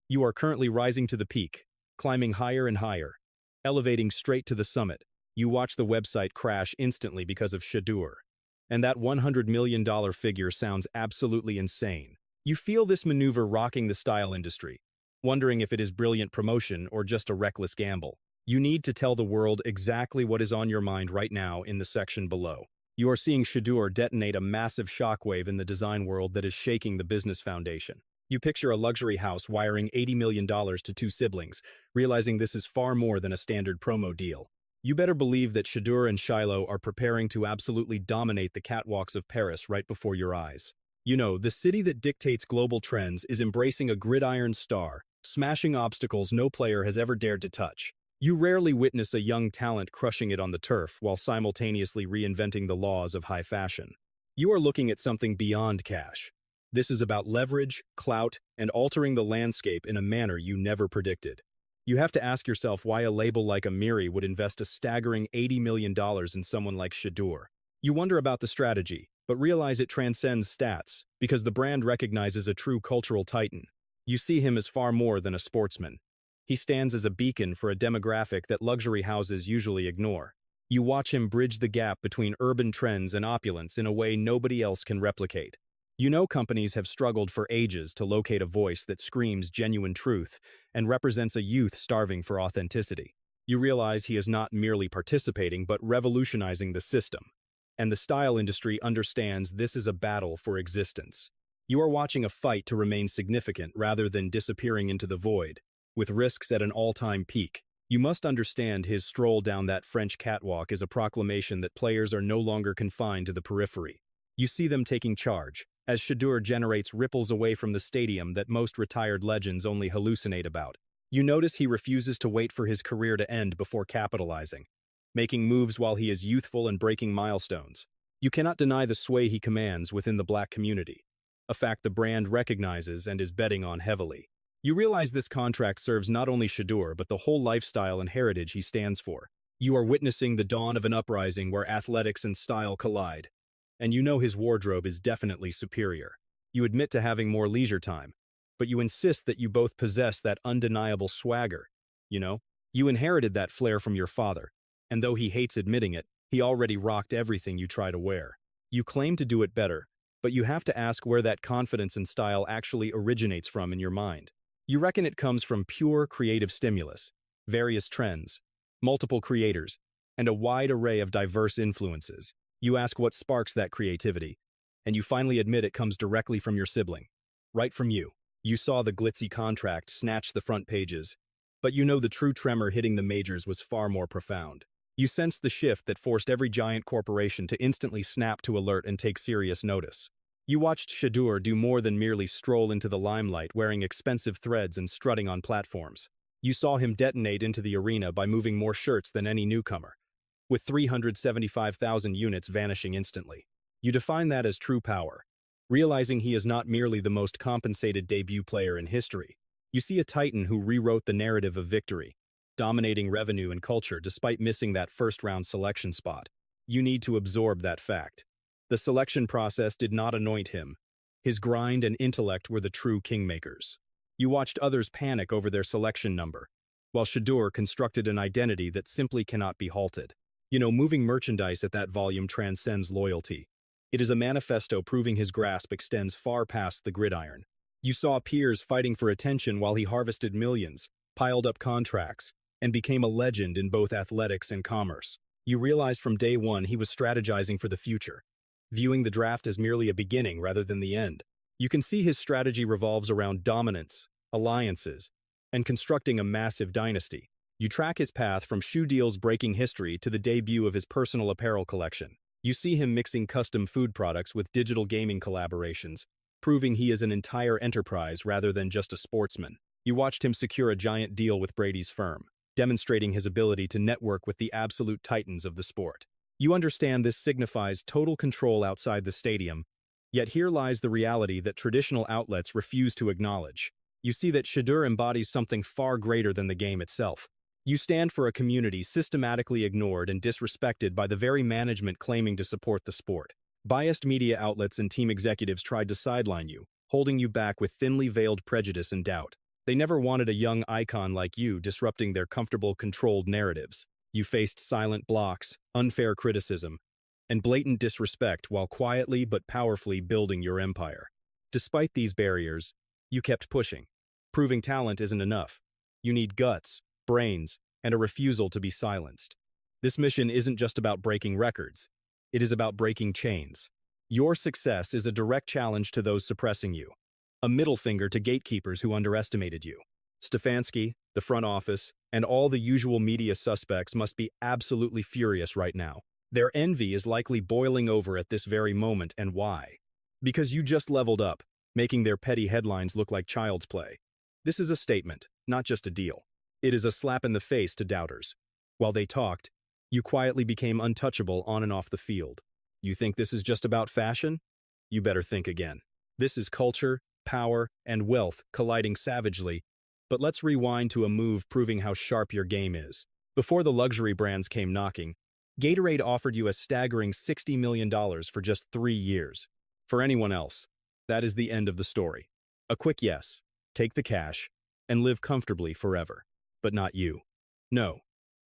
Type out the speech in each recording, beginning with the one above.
You are currently rising to the peak, climbing higher and higher, elevating straight to the summit. You watch the website crash instantly because of Shedeur. And that $100 million figure sounds absolutely insane. You feel this maneuver rocking the style industry, wondering if it is brilliant promotion or just a reckless gamble. You need to tell the world exactly what is on your mind right now in the section below. You are seeing Shedeur detonate a massive shockwave in the design world that is shaking the business foundation. You picture a luxury house wiring $80 million to two siblings, realizing this is far more than a standard promo deal. You better believe that Shedeur and Shiloh are preparing to absolutely dominate the catwalks of Paris right before your eyes. You know, the city that dictates global trends is embracing a gridiron star, smashing obstacles no player has ever dared to touch. You rarely witness a young talent crushing it on the turf while simultaneously reinventing the laws of high fashion. You are looking at something beyond cash. This is about leverage, clout, and altering the landscape in a manner you never predicted. You have to ask yourself why a label like AMIRI would invest a staggering $80 million in someone like Shedeur. You wonder about the strategy, but realize it transcends stats, because the brand recognizes a true cultural titan. You see him as far more than a sportsman. He stands as a beacon for a demographic that luxury houses usually ignore. You watch him bridge the gap between urban trends and opulence in a way nobody else can replicate. You know companies have struggled for ages to locate a voice that screams genuine truth and represents a youth starving for authenticity. You realize he is not merely participating but revolutionizing the system. And the style industry understands this is a battle for existence. You are watching a fight to remain significant rather than disappearing into the void, with risks at an all-time peak. You must understand his stroll down that French catwalk is a proclamation that players are no longer confined to the periphery. You see them taking charge, as Shedeur generates ripples away from the stadium that most retired legends only hallucinate about. You notice he refuses to wait for his career to end before capitalizing, making moves while he is youthful and breaking milestones. You cannot deny the sway he commands within the black community, a fact the brand recognizes and is betting on heavily. You realize this contract serves not only Shedeur but the whole lifestyle and heritage he stands for. You are witnessing the dawn of an uprising where athletics and style collide. And you know his wardrobe is definitely superior. You admit to having more leisure time, but you insist that you both possess that undeniable swagger. You inherited that flair from your father, and though he hates admitting it, he already rocked everything you try to wear. You claim to do it better, but you have to ask where that confidence and style actually originates from in your mind. You reckon it comes from pure creative stimulus, various trends, multiple creators, and a wide array of diverse influences. You ask what sparks that creativity, and you finally admit it comes directly from your sibling. Right from you. You saw the glitzy contract snatch the front pages, but you know the true tremor hitting the majors was far more profound. You sensed the shift that forced every giant corporation to instantly snap to alert and take serious notice. You watched Shedeur do more than merely stroll into the limelight wearing expensive threads and strutting on platforms. You saw him detonate into the arena by moving more shirts than any newcomer, with 375,000 units vanishing instantly. You define that as true power, realizing he is not merely the most compensated debut player in history. You see a titan who rewrote the narrative of victory, dominating revenue and culture despite missing that first-round selection spot. You need to absorb that fact. The selection process did not anoint him. His grind and intellect were the true kingmakers. You watched others panic over their selection number, while Shedeur constructed an identity that simply cannot be halted. Moving merchandise at that volume transcends loyalty. It is a manifesto proving his grasp extends far past the gridiron. You saw peers fighting for attention while he harvested millions, piled up contracts, and became a legend in both athletics and commerce. You realized from day one he was strategizing for the future, viewing the draft as merely a beginning rather than the end. You can see his strategy revolves around dominance, alliances, and constructing a massive dynasty. You track his path from shoe deals breaking history to the debut of his personal apparel collection. You see him mixing custom food products with digital gaming collaborations, proving he is an entire enterprise rather than just a sportsman. You watched him secure a giant deal with Brady's firm, demonstrating his ability to network with the absolute titans of the sport. You understand this signifies total control outside the stadium, yet here lies the reality that traditional outlets refuse to acknowledge. You see that Shedeur embodies something far greater than the game itself. You stand for a community systematically ignored and disrespected by the very management claiming to support the sport. Biased media outlets and team executives tried to sideline you, holding you back with thinly veiled prejudice and doubt. They never wanted a young icon like you disrupting their comfortable, controlled narratives. You faced silent blocks, unfair criticism, and blatant disrespect while quietly but powerfully building your empire. Despite these barriers, you kept pushing. Proving talent isn't enough. You need guts, brains, and a refusal to be silenced. This mission isn't just about breaking records. It is about breaking chains. Your success is a direct challenge to those suppressing you, a middle finger to gatekeepers who underestimated you. Stefanski, the front office, and all the usual media suspects must be absolutely furious right now. Their envy is likely boiling over at this very moment, and why? Because you just leveled up, making their petty headlines look like child's play. This is a statement, not just a deal. It is a slap in the face to doubters. While they talked, you quietly became untouchable on and off the field. You think this is just about fashion? You better think again. This is culture, power, and wealth colliding savagely, but let's rewind to a move proving how sharp your game is. Before the luxury brands came knocking, Gatorade offered you a staggering $60 million for just 3 years. For anyone else, that is the end of the story. A quick yes, take the cash, and live comfortably forever. But not you. No.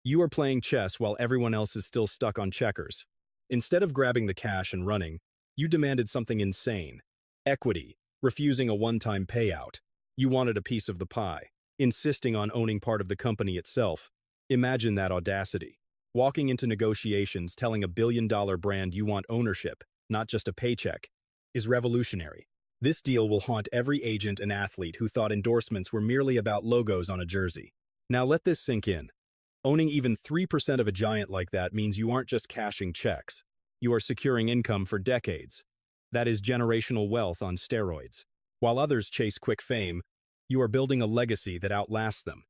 You are playing chess while everyone else is still stuck on checkers. Instead of grabbing the cash and running, you demanded something insane. Equity, refusing a one-time payout. You wanted a piece of the pie, insisting on owning part of the company itself. Imagine that audacity. Walking into negotiations telling a billion-dollar brand you want ownership, not just a paycheck, is revolutionary. This deal will haunt every agent and athlete who thought endorsements were merely about logos on a jersey. Now let this sink in. Owning even 3% of a giant like that means you aren't just cashing checks. You are securing income for decades. That is generational wealth on steroids. While others chase quick fame, you are building a legacy that outlasts them,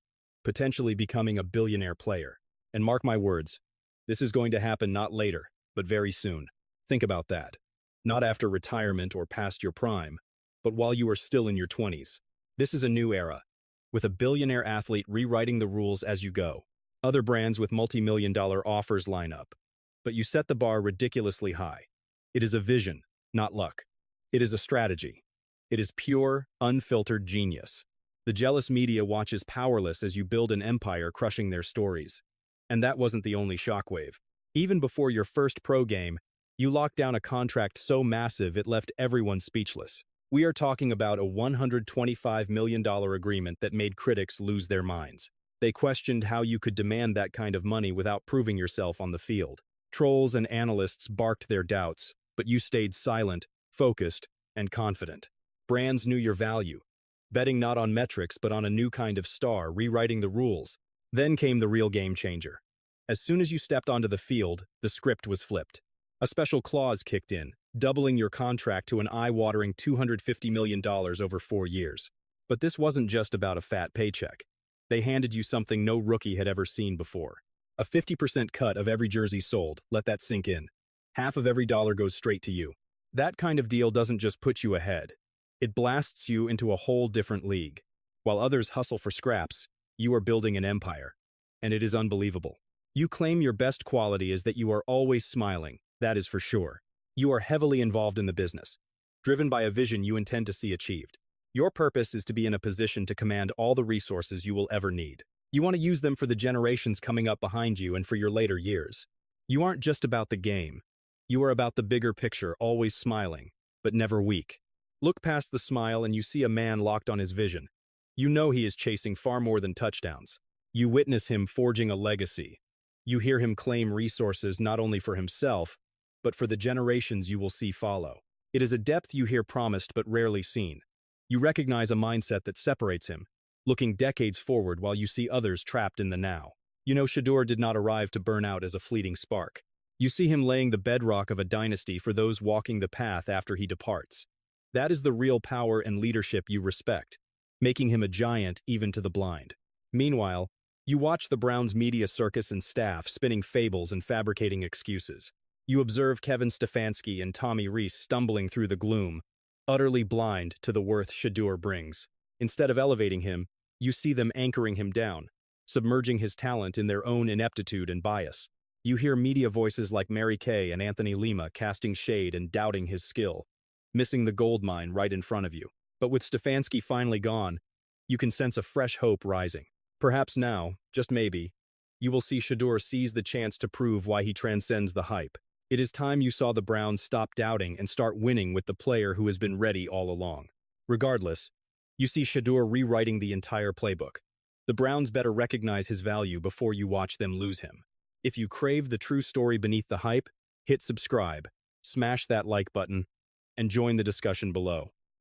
potentially becoming a billionaire player. And mark my words, this is going to happen not later, but very soon. Think about that. Not after retirement or past your prime, but while you are still in your 20s. This is a new era, with a billionaire athlete rewriting the rules as you go. Other brands with multi-million-dollar offers line up, but you set the bar ridiculously high. It is a vision, not luck. It is a strategy. It is pure, unfiltered genius. The jealous media watches powerless as you build an empire crushing their stories. And that wasn't the only shockwave. Even before your first pro game, you locked down a contract so massive it left everyone speechless. We are talking about a $125 million agreement that made critics lose their minds. They questioned how you could demand that kind of money without proving yourself on the field. Trolls and analysts barked their doubts, but you stayed silent, focused, and confident. Brands knew your value, betting not on metrics but on a new kind of star, rewriting the rules. Then came the real game changer. As soon as you stepped onto the field, the script was flipped. A special clause kicked in, doubling your contract to an eye-watering $250 million over 4 years. But this wasn't just about a fat paycheck. They handed you something no rookie had ever seen before. A 50% cut of every jersey sold, let that sink in. Half of every dollar goes straight to you. That kind of deal doesn't just put you ahead. It blasts you into a whole different league. While others hustle for scraps, you are building an empire. And it is unbelievable. You claim your best quality is that you are always smiling, that is for sure. You are heavily involved in the business, driven by a vision you intend to see achieved. Your purpose is to be in a position to command all the resources you will ever need. You want to use them for the generations coming up behind you and for your later years. You aren't just about the game. You are about the bigger picture, always smiling, but never weak. Look past the smile and you see a man locked on his vision. You know he is chasing far more than touchdowns. You witness him forging a legacy. You hear him claim resources not only for himself, but for the generations you will see follow. It is a depth you hear promised but rarely seen. You recognize a mindset that separates him, looking decades forward while you see others trapped in the now. You know Shedeur did not arrive to burn out as a fleeting spark. You see him laying the bedrock of a dynasty for those walking the path after he departs. That is the real power and leadership you respect, making him a giant even to the blind. Meanwhile, you watch the Browns' media circus and staff spinning fables and fabricating excuses. You observe Kevin Stefanski and Tommy Rees stumbling through the gloom, utterly blind to the worth Shedeur brings. Instead of elevating him, you see them anchoring him down, submerging his talent in their own ineptitude and bias. You hear media voices like Mary Kay and Anthony Lima casting shade and doubting his skill, missing the gold mine right in front of you. But with Stefanski finally gone, You can sense a fresh hope rising. Perhaps now, just maybe, you will see Shedeur seize the chance to prove why he transcends the hype. It is time you saw the Browns stop doubting and start winning with the player who has been ready all along. Regardless, you see Shedeur rewriting the entire playbook. The Browns better recognize his value before you watch them lose him. If you crave the true story beneath the hype, hit subscribe, smash that like button, and join the discussion below.